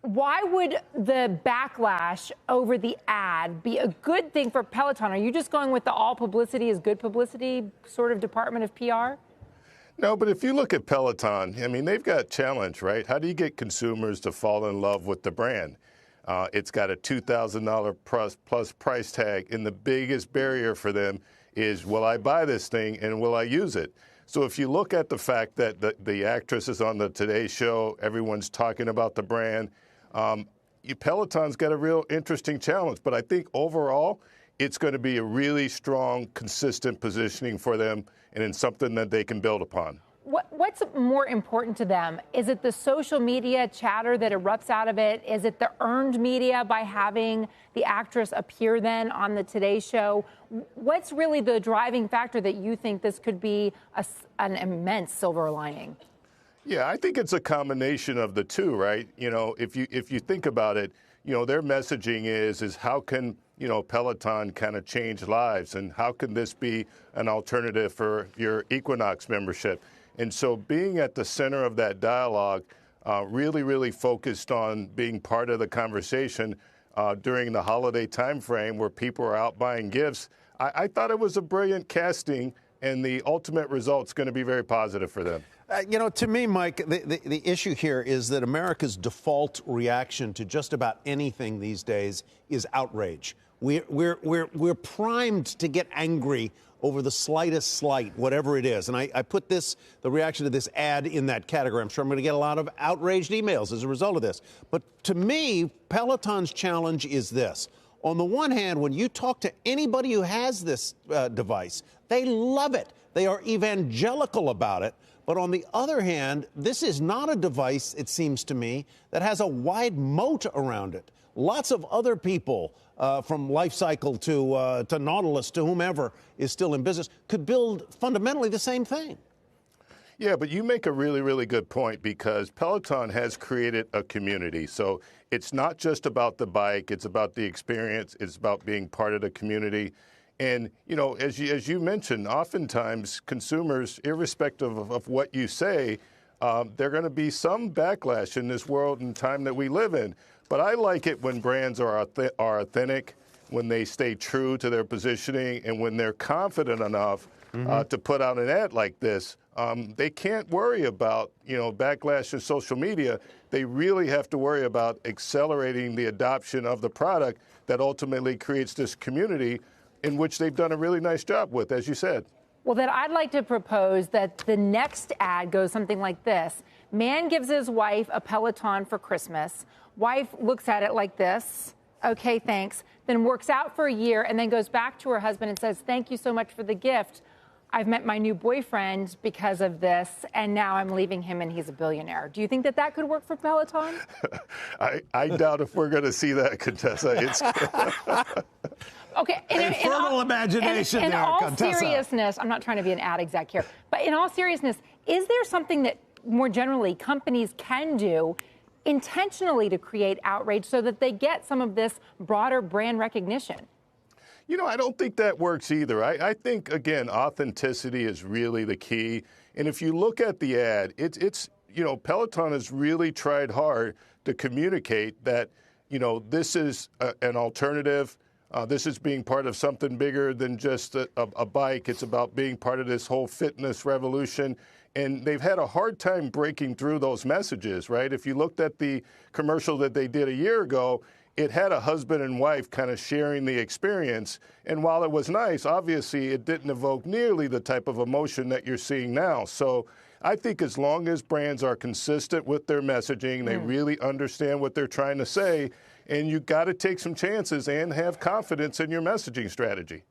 Why would the backlash over the ad be a good thing for Peloton? Are you just going with the all publicity is good publicity sort of department of PR? No, but if you look at Peloton, I mean, they've got a challenge, right? How do you get consumers to fall in love with the brand? It's got a $2,000 plus price tag, and the biggest barrier for them is, will I buy this thing and will I use it? So if you look at the fact that the actress is on the Today Show, everyone's talking about the brand, Peloton's got a real interesting challenge. But I think overall, it's going to be a really strong, consistent positioning for them, and in something that they can build upon. What's more important to them? Is it the social media chatter that erupts out of it? Is it the earned media by having the actress appear then on the Today Show? What's really the driving factor that you think this could be an immense silver lining? Yeah, I think it's a combination of the two, right? You know, if you think about it, you know, their messaging is how can, you know, Peloton kind of change lives, and how can this be an alternative for your Equinox membership? And so being at the center of that dialogue, really focused on being part of the conversation during the holiday time frame where people are out buying gifts, I thought it was a brilliant casting, and the ultimate result's going to be very positive for them. You know, to me, Mike, the issue here is that America's default reaction to just about anything these days is outrage. We're primed to get angry over the slightest slight, whatever it is. And I put the reaction to this ad in that category. I'm sure I'm going to get a lot of outraged emails as a result of this. But to me, Peloton's challenge is this. On the one hand, when you talk to anybody who has this device, they love it. They are evangelical about it. But on the other hand, this is not a device, it seems to me, that has a wide moat around it. Lots of other people, from Life Cycle to Nautilus to whomever is still in business, could build fundamentally the same thing. Yeah, but you make a really good point, because Peloton has created a community. So it's not just about the bike, it's about the experience, it's about being part of the community. And, you know, as you mentioned, oftentimes consumers, irrespective of what you say, there are going to be some backlash in this world and time that we live in. But I like it when brands are authentic, when they stay true to their positioning, and when they're confident enough to put out an ad like this. They can't worry about, you know, backlash in social media. They really have to worry about accelerating the adoption of the product that ultimately creates this community, in which they've done a really nice job with, as you said. Well, then I'd like to propose that the next ad goes something like this. Man gives his wife a Peloton for Christmas. Wife looks at it like this. Okay, thanks. Then works out for a year and then goes back to her husband and says, thank you so much for the gift. I've met my new boyfriend because of this, and now I'm leaving him and he's a billionaire. Do you think that could work for Peloton? I doubt if we're going to see that, Contessa. It's okay. Fertile imagination there, Contessa. In all seriousness, I'm not trying to be an ad exec here, but in all seriousness, is there something that more generally companies can do intentionally to create outrage so that they get some of this broader brand recognition? You know, I don't think that works either. I think, again, authenticity is really the key. And if you look at the ad, it's you know, Peloton has really tried hard to communicate that, you know, this is an alternative. This is being part of something bigger than just a bike. It's about being part of this whole fitness revolution. And they've had a hard time breaking through those messages, right? If you looked at the commercial that they did a year ago, it had a husband and wife kind of sharing the experience. And while it was nice, obviously it didn't evoke nearly the type of emotion that you're seeing now. So I think as long as brands are consistent with their messaging, they really understand what they're trying to say, and you got to take some chances and have confidence in your messaging strategy.